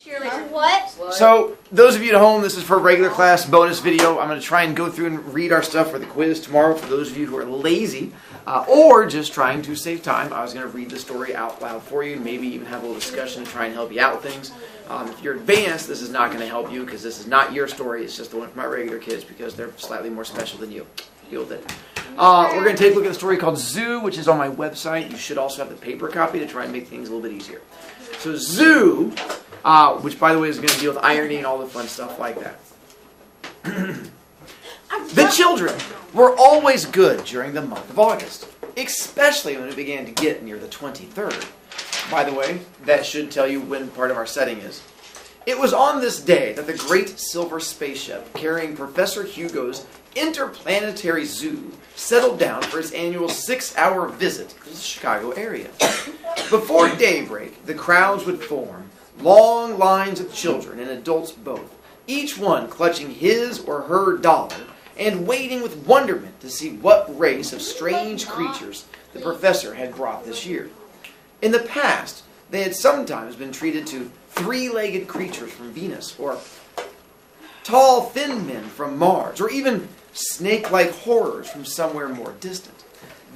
Cheerleader. What? So, those of you at home, this is for a regular class bonus video. I'm going to try and go through and read our stuff for the quiz tomorrow for those of you who are lazy or just trying to save time. I was going to read the story out loud for you and maybe even have a little discussion to try and help you out with things. If you're advanced, this is not going to help you because this is not your story. It's just the one for my regular kids because they're slightly more special than you. Deal with it. We're going to take a look at a story called Zoo, which is on my website. You should also have the paper copy to try and make things a little bit easier. So Zoo, which by the way is going to deal with irony and all the fun stuff like that. The children were always good during the month of August, especially when it began to get near the 23rd. By the way, that should tell you when part of our setting is. It was on this day that the great silver spaceship carrying Professor Hugo's interplanetary zoo settled down for its annual 6-hour visit to the Chicago area. Before daybreak, the crowds would form, long lines of children and adults both, each one clutching his or her dollar and waiting with wonderment to see what race of strange creatures the professor had brought this year. In the past, they had sometimes been treated to three-legged creatures from Venus, or tall, thin men from Mars, or even snake-like horrors from somewhere more distant.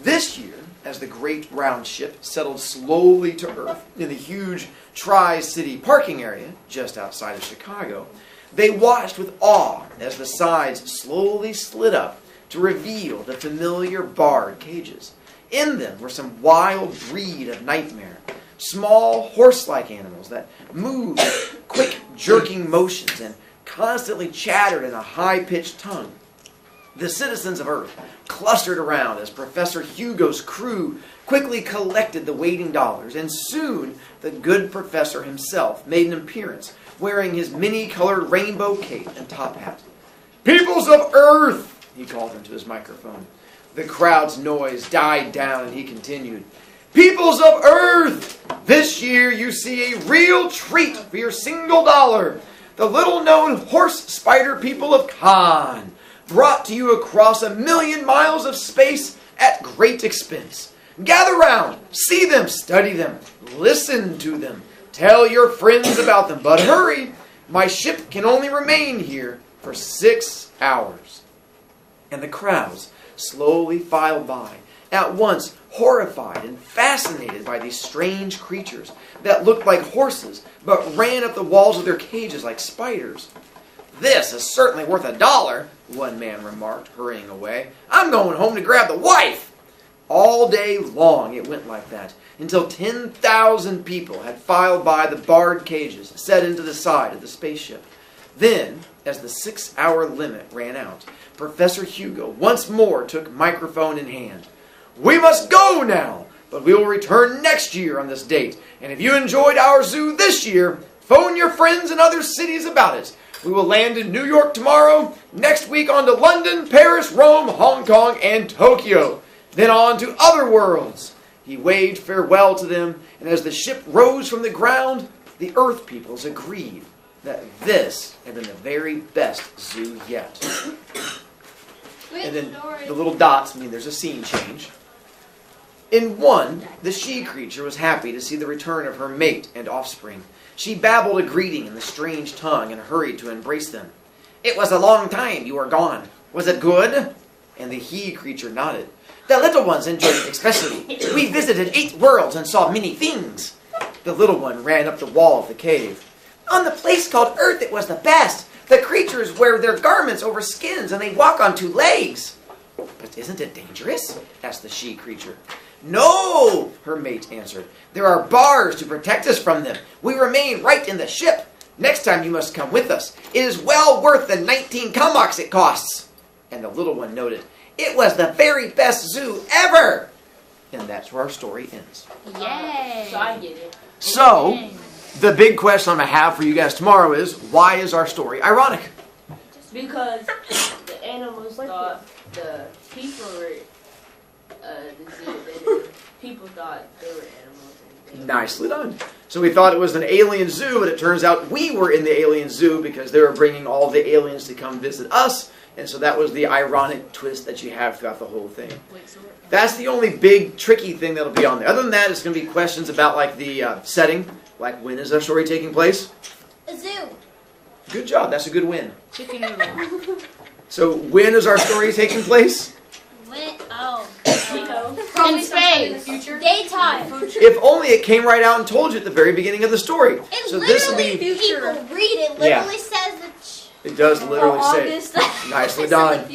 This year, as the great round ship settled slowly to Earth in the huge Tri-City parking area just outside of Chicago, they watched with awe as the sides slowly slid up to reveal the familiar barred cages. In them were some wild breed of nightmare, small horse-like animals that moved with quick jerking motions and constantly chattered in a high-pitched tongue. The citizens of Earth clustered around as Professor Hugo's crew quickly collected the waiting dollars, and soon the good professor himself made an appearance wearing his many-colored rainbow cape and top hat. "Peoples of Earth!" he called into his microphone. The crowd's noise died down and he continued, "Peoples of Earth! This year you see a real treat for your single dollar. The little-known horse spider people of Khan, brought to you across 1,000,000 miles of space at great expense. Gather round, see them, study them, listen to them, tell your friends about them, but hurry, my ship can only remain here for 6 hours." And the crowds slowly filed by, at once horrified and fascinated by these strange creatures that looked like horses, but ran up the walls of their cages like spiders. "This is certainly worth $1, one man remarked, hurrying away. "I'm going home to grab the wife." All day long it went like that, until 10,000 people had filed by the barred cages set into the side of the spaceship. Then, as the 6-hour limit ran out, Professor Hugo once more took microphone in hand. "We must go now, but we will return next year on this date, and if you enjoyed our zoo this year, phone your friends in other cities about it. We will land in New York tomorrow, next week on to London, Paris, Rome, Hong Kong, and Tokyo. Then on to other worlds." He waved farewell to them, and as the ship rose from the ground, the Earth peoples agreed that this had been the very best zoo yet. And then the little dots mean there's a scene change. In one, the she creature was happy to see the return of her mate and offspring. She babbled a greeting in the strange tongue and hurried to embrace them. "It was a long time you were gone. Was it good?" And the he creature nodded. "The little ones enjoyed it especially. We visited 8 worlds and saw many things." The little one ran up the wall of the cave. "On the place called Earth it was the best. The creatures wear their garments over skins and they walk on 2 legs. "But isn't it dangerous?" asked the she creature. "No," her mate answered. "There are bars to protect us from them. We remain right in the ship. Next time you must come with us. It is well worth the 19 kamaks it costs." And the little one noted, "It was the very best zoo ever." And that's where our story ends. Yay! So I get it. So, the big question I'm going to have for you guys tomorrow is, why is our story ironic? Because the animals thought the people were the zoo, and the people thought they were animals. Nicely done. So we thought it was an alien zoo, but it turns out we were in the alien zoo because they were bringing all the aliens to come visit us. And so that was the ironic twist that you have throughout the whole thing. That's the only big, tricky thing that'll be on there. Other than that, it's going to be questions about like the setting, like when is our story taking place? Good job. That's a good win. Chicken noodle. So when is our story taking place? In space. Daytime. If only it came right out and told you at the very beginning of the story. It So this will literally, be. people read it. Literally says the. It does literally say. Nicely done.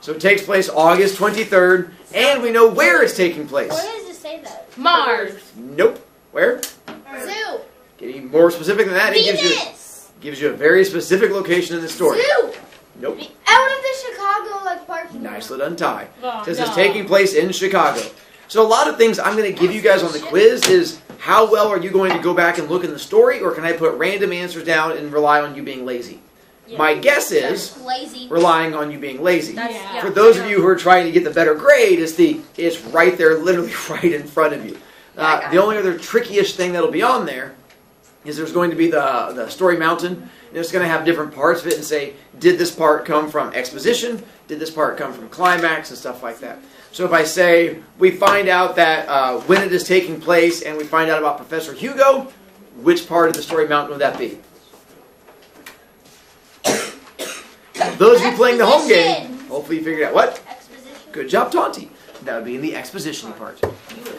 So it takes place August 23rd, and we know where it's taking place. Where does it say that? Mars. Nope. Where? Zoo. Getting more specific than that, it Venus. gives you a very specific location in the story. Zoo. Nope. Out of the Chicago parking lot. Nicely done, Ty. Oh, This no. is taking place in Chicago. So a lot of things I'm going to give you guys on the quiz is how well are you going to go back and look in the story, or can I put random answers down and rely on you being lazy? My guess is Lazy. relying on you being lazy. Yeah. For those of you who are trying to get the better grade, it's right there, literally right in front of you. The only other trickiest thing that'll be on there is there's going to be the story mountain. And it's going to have different parts of it and say, did this part come from exposition? Did this part come from climax and stuff like that? So if I say, we find out that when it is taking place and we find out about Professor Hugo, which part of the story mountain would that be? Those of you playing the home game, hopefully you figured out what? Exposition. Good job, Taunty. That would be in the exposition part.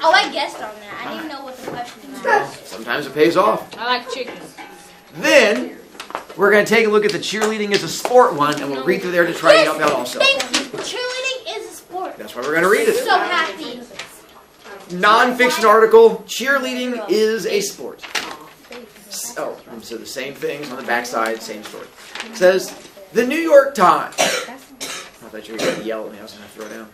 Oh, I guessed on that. I didn't know what the question was. Sometimes it pays off. I like chicken. Then, we're going to take a look at the cheerleading as a sport one, and we'll read through there to try and help out also. Thank you. Cheerleading is a sport. That's why we're going to read it. So happy. Non-fiction article, cheerleading is a sport. So the same things on the backside, same story. It says, the New York Times. I thought you were going to yell at me. I was going to throw down.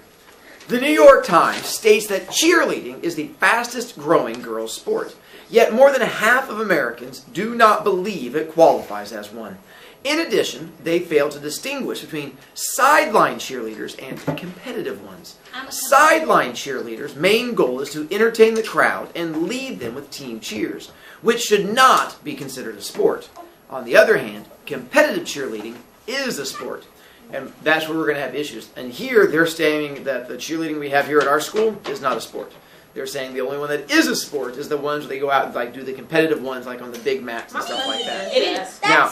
The New York Times states that cheerleading is the fastest growing girls' sport. Yet more than half of Americans do not believe it qualifies as one. In addition, they fail to distinguish between sideline cheerleaders and competitive ones. Sideline cheerleaders' main goal is to entertain the crowd and lead them with team cheers, which should not be considered a sport. On the other hand, competitive cheerleading is a sport. And that's where we're going to have issues. And here they're saying that the cheerleading we have here at our school is not a sport. They're saying the only one that is a sport is the ones where they go out and like do the competitive ones, like on the big mats and stuff like that. It is. Now,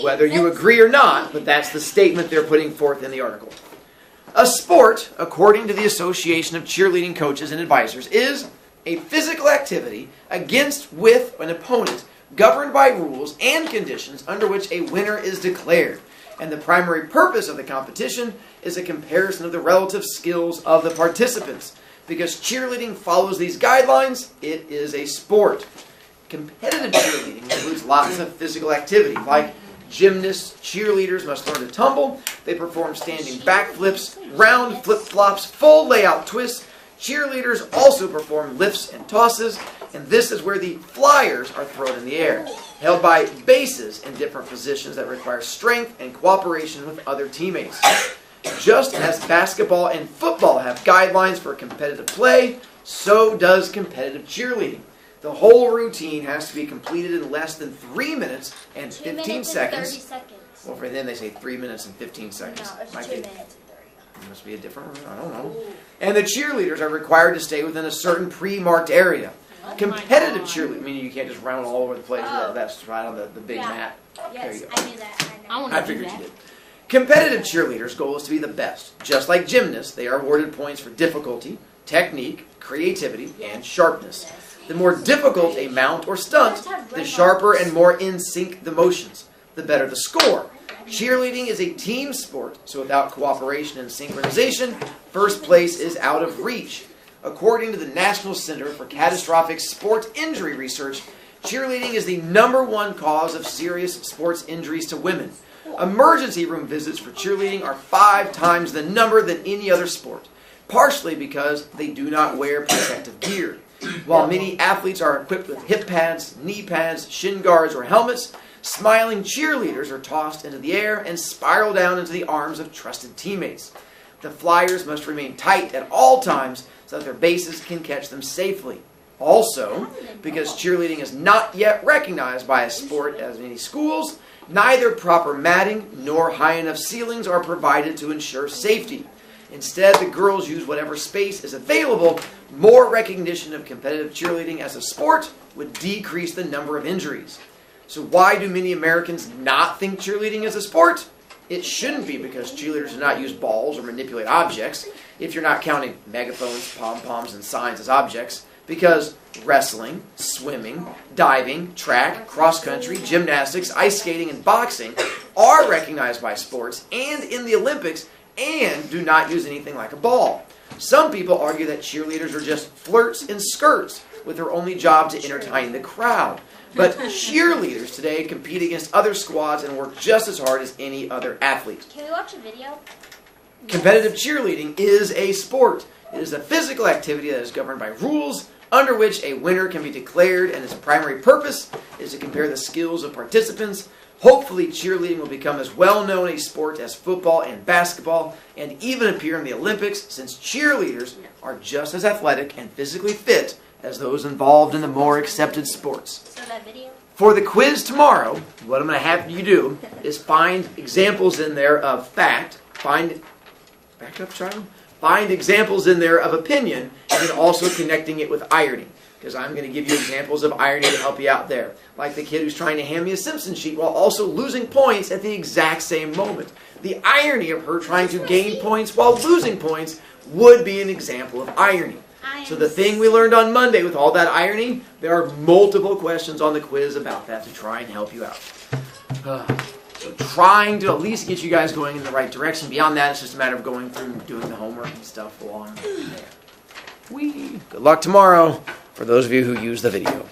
whether you agree or not, but that's the statement they're putting forth in the article. A sport, according to the Association of Cheerleading Coaches and Advisors, is a physical activity against with an opponent governed by rules and conditions under which a winner is declared. And the primary purpose of the competition is a comparison of the relative skills of the participants. Because cheerleading follows these guidelines, it is a sport. Competitive cheerleading includes lots of physical activity, like gymnasts, cheerleaders must learn to tumble, they perform standing backflips, round flip-flops, full layout twists. Cheerleaders also perform lifts and tosses, and this is where the flyers are thrown in the air, held by bases in different positions that require strength and cooperation with other teammates. Just as basketball and football have guidelines for competitive play, so does competitive cheerleading. The whole routine has to be completed in less than 3 minutes and 15 seconds. 30 seconds. Well, for them they say 3 minutes and 15 seconds. No, it's Might 2 be- minutes and 30. It must be a different, I don't know. And the cheerleaders are required to stay within a certain pre-marked area. Competitive cheerleading, meaning you can't just run all over the place. That's right on the big mat. There you Yes, go. I knew that. I know. I figured you did. Competitive cheerleaders' goal is to be the best. Just like gymnasts, they are awarded points for difficulty, technique, creativity, and sharpness. The more difficult a mount or stunt, the sharper and more in sync the motions, the better the score. Cheerleading is a team sport, so without cooperation and synchronization, first place is out of reach. According to the National Center for Catastrophic Sport Injury Research, cheerleading is the #1 cause of serious sports injuries to women. Emergency room visits for cheerleading are 5 times the number than any other sport, partially because they do not wear protective gear. While many athletes are equipped with hip pads, knee pads, shin guards, or helmets, smiling cheerleaders are tossed into the air and spiral down into the arms of trusted teammates. The flyers must remain tight at all times so that their bases can catch them safely. Also, because cheerleading is not yet recognized by a sport as many schools, neither proper matting nor high enough ceilings are provided to ensure safety. Instead, the girls use whatever space is available. More recognition of competitive cheerleading as a sport would decrease the number of injuries. So why do many Americans not think cheerleading is a sport? It shouldn't be, because cheerleaders do not use balls or manipulate objects, if you're not counting megaphones, pom-poms, and signs as objects, because wrestling, swimming, diving, track, cross-country, gymnastics, ice skating, and boxing are recognized by sports and in the Olympics and do not use anything like a ball. Some people argue that cheerleaders are just flirts in skirts with their only job to entertain the crowd. But cheerleaders today compete against other squads and work just as hard as any other athlete. Can we watch a video? Competitive cheerleading is a sport. It is a physical activity that is governed by rules under which a winner can be declared, and its primary purpose is to compare the skills of participants. Hopefully, cheerleading will become as well-known a sport as football and basketball, and even appear in the Olympics, since cheerleaders are just as athletic and physically fit as those involved in the more accepted sports. So that video? For the quiz tomorrow, what I'm going to have you do is find examples in there of fact, find examples in there of opinion, and then also connecting it with irony. Because I'm going to give you examples of irony to help you out there. Like the kid who's trying to hand me a Simpson sheet while also losing points at the exact same moment. The irony of her trying to gain points while losing points would be an example of irony. So the thing we learned on Monday with all that irony, there are multiple questions on the quiz about that to try and help you out. So trying to at least get you guys going in the right direction. Beyond that, it's just a matter of going through and doing the homework and stuff along there. Good luck tomorrow for those of you who use the video.